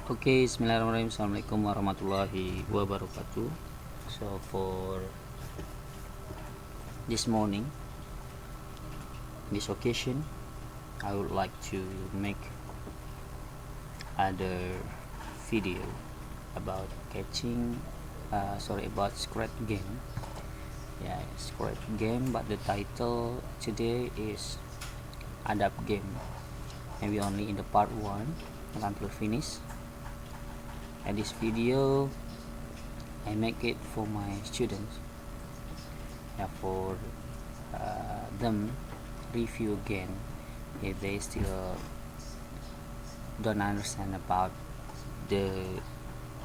Okay, Bismillahirrahmanirrahim. Assalamu'alaikum warahmatullahi wabarakatuh. So for this morning, this occasion, I would like to make other video about about Sprite game. Yeah, Sprite game, but the title today is Adab Game. Maybe only in the part 1 until finish. And this video I make it for my students, for them review again if they still don't understand about the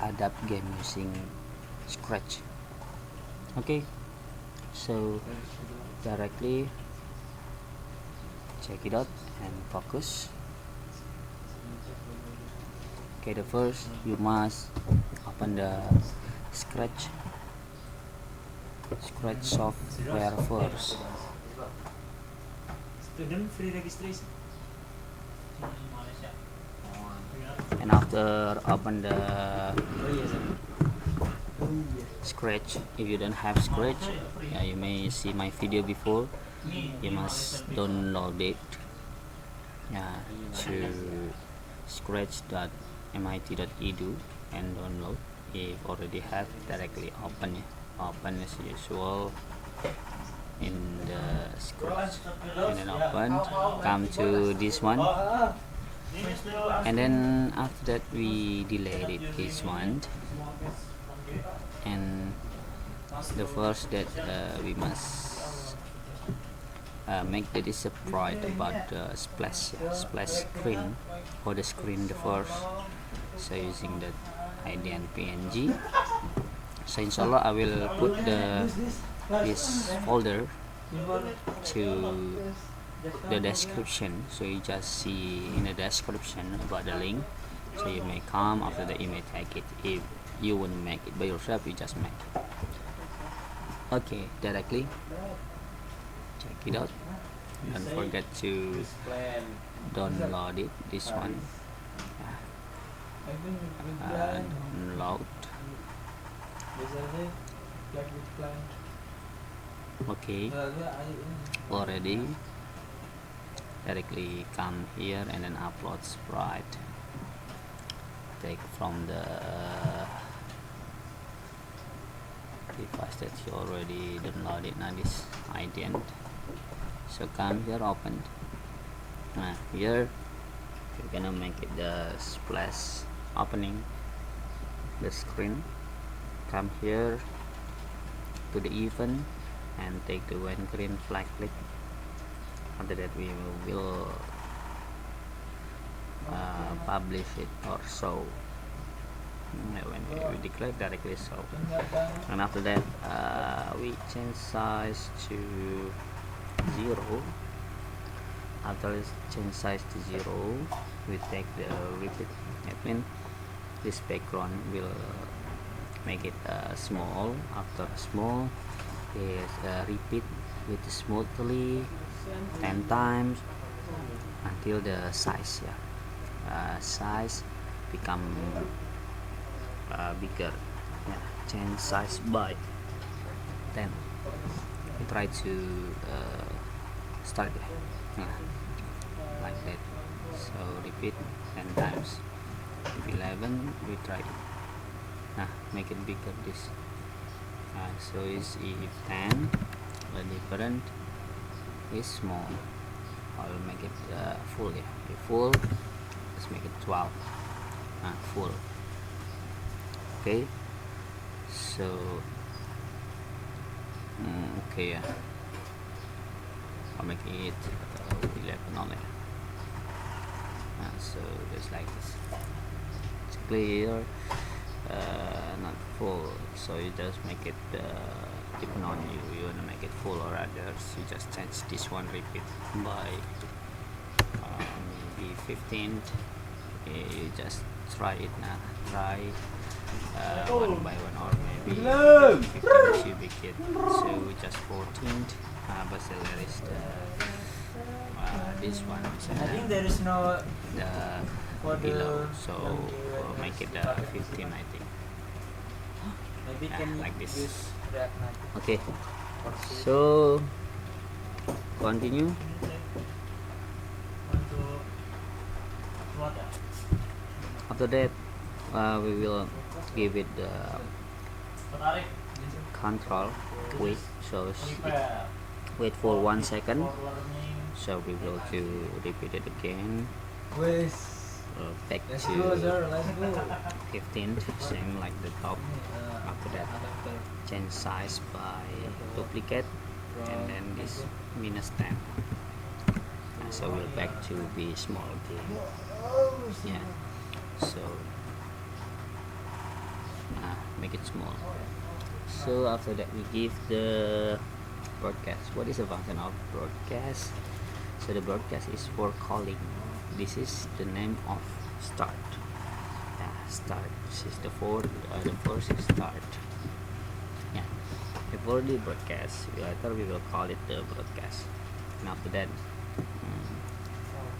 Adab game using Scratch. Okay, so directly check it out and focus. Okay, the first you must open the Scratch software first. Student free registration. And after open the Scratch, if you don't have Scratch, you may see my video before. You must download it to scratch.mit.edu and download. If already have, directly open as usual in the Scratch, and then open, come to this one, and then after that we delete this one. And the first that we must make that is a sprite about the splash screen, or the screen the first. So using that ID and PNG. So inshallah I will put this folder to the description, so you just see in the description about the link, so you may come after that, you may take it. If you wouldn't make it by yourself, you just make it. Okay, directly check it out. Don't forget to download it, this one. Download. Okay, already. Directly come here and then upload sprite. Take from the device that you already downloaded. Now this ident. So come here, open. Here you're gonna make it the splash opening the screen. Come here to the event and take the one green flag click. After that we will publish it or show when we declare directly show. And after that we change size to 0. After change size to 0, we take the repeat. That means this background will make it small. After small is repeat with smoothly 10 times until the size size become bigger. Change size by 10. We try to start like that. So repeat 10 times. If 11, we try make it bigger this. So is if 10, the different is small. I'll make it full. If full, let's make it 12. Full. Okay. So okay, I'll make it 11 only. So just like this. It's clear, not full. So you just make it depend on you wanna make it full or others. You just change this one repeat by maybe 15. You just try it now. Try one by one, or maybe 15 you make it. So just 14. But there is the this one. I think there is no The below, so we'll make it 15, I think. Like this. Okay, so continue. After that, we will give it the control wait for 1 second, so we will to repeat it again, back to 15, same like the top. After that, change size by duplicate, and then this -10, so we'll back to be small again. Yeah, so make it small. So after that, we give the broadcast. What is the function of broadcast? So the broadcast is for calling. This is the name of start. Start. This is the first is start. Yeah, before the broadcast, later we will call it the broadcast. And after that,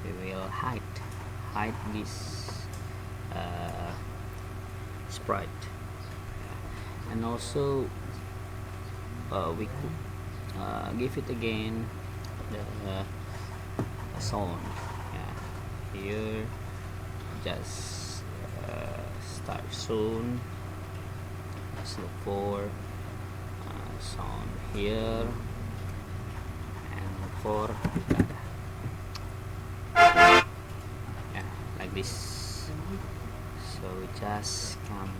we will hide this sprite, and also we could give it again the sound. Here just start soon. Let's look for sound here, and look for like this. So just come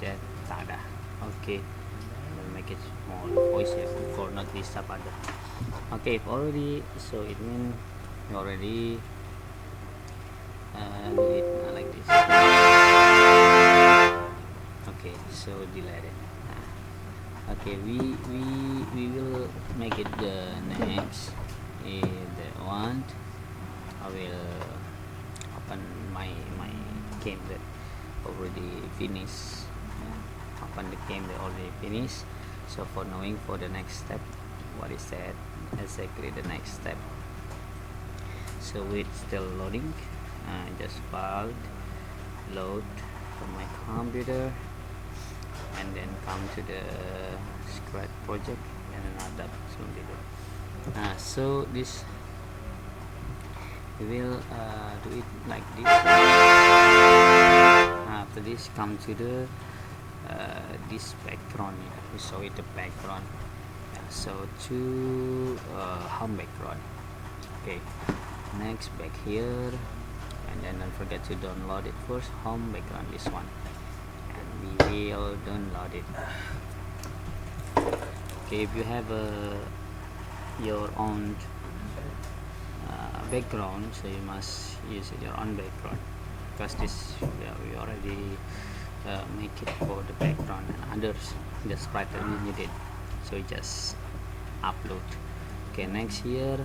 that tada. Okay, we'll make it small voice here for not disturb other. Okay, if already, so it means you already do it like this. Okay, so delete it. Okay, we will make it the next. If they want, I will open my game that already finished. Open the game that already finished. So for knowing for the next step, what is that exactly the next step? So it's still loading. Just filed load from my computer, and then come to the sprite project, and then Adab Sebelum Tidur. So this we will do it like this. After this, come to the this background. We show it the background. So to home background. Okay, next back here, and then don't forget to download it first. Home background, this one, and we will download it. Okay, if you have your own background, so you must use your own background, because this we already make it for the background, and others the sprite that you needed, so you just upload. Okay, next here,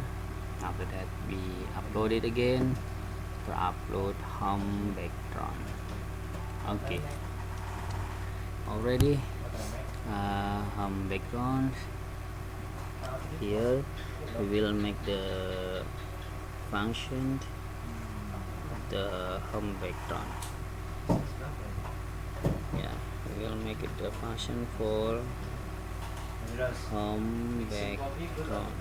after that we upload it again. To upload home background. Okay, already home background. Here we will make the function the home background. Yeah, we will make it the function for home background.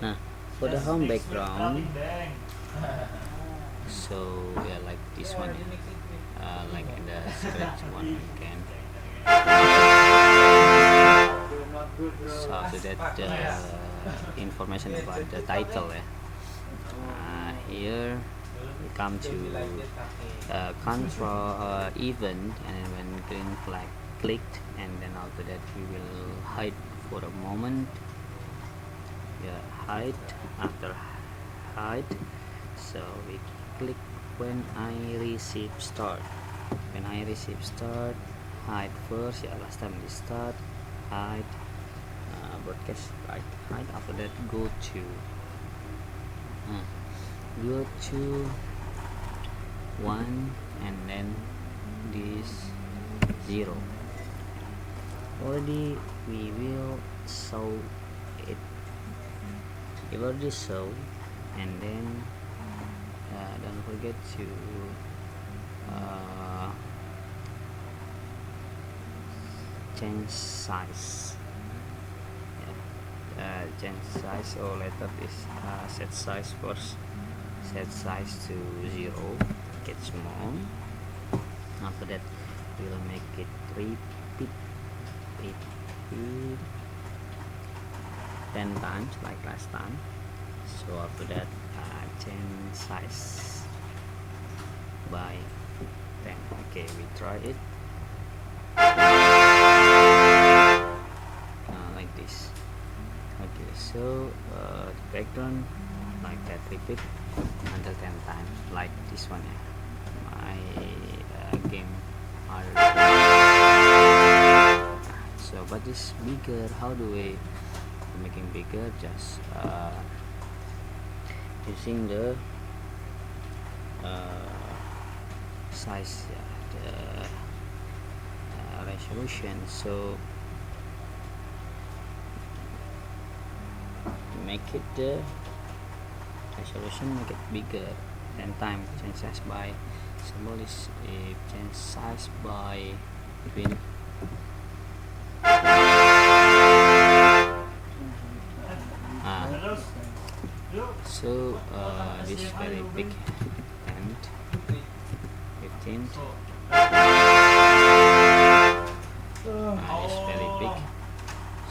Nah, for the home background, so yeah, like this one, like in the scratch one, you can. So after that, information about the title. Here we come to control event, and when green flag clicked, and then after that we will hide for a moment. Yeah, hide. After hide, so we click when I receive start. When I receive start, hide first. Yeah, last time we start, hide, broadcast, right, hide. After that, go to 1, and then this 0. Already we will show it. We already show, and then don't forget to change size. Change size, or later this set size first. Set size to 0, make it small. After that we'll make it repeat 10 times like last time. So after that change size by 10. Okay, we try it like this. Okay, so the background like that, repeat until 10 times like this one. My game are so, but this bigger. How do we making bigger? Just using the size, the resolution. So make it the resolution, make it bigger 10 times. Change size by symbol is change size by between so this very big and 15 it's very big,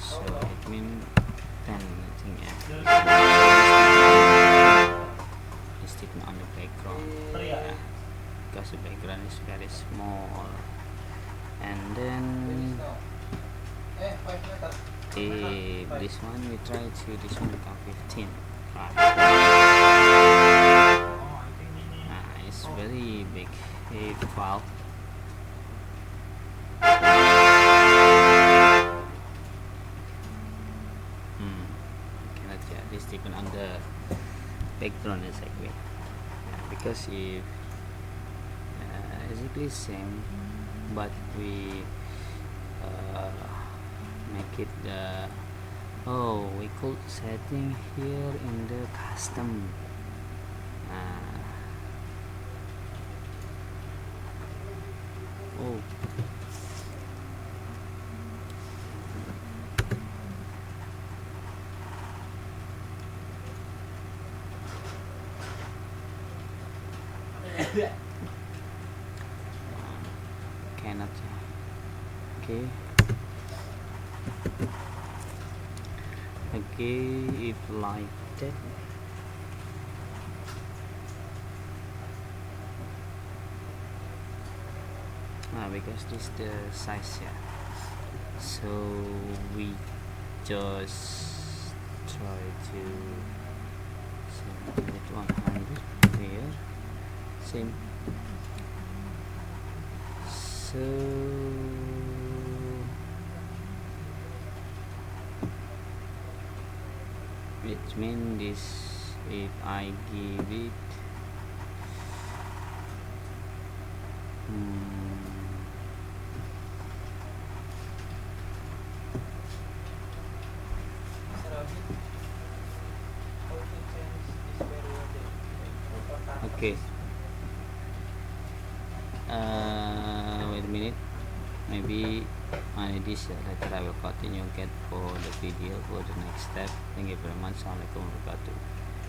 so it means 10, I think. It's sticking on the background, because the background is very small. And then this one we try to this one become 15, right? It's very big. 12. Cannot, this depend on the background exactly, because if exactly same, but we make it the we could setting here in the custom. Cannot. Okay, if like that, because this is the size, so we just try to set it 100 here, same. So which means this, if I give it okay, wait a minute, maybe this later I will continue get for the video for the next step. Thank you very much. Assalamu'alaikum warahmatullahi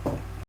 wabarakatuh.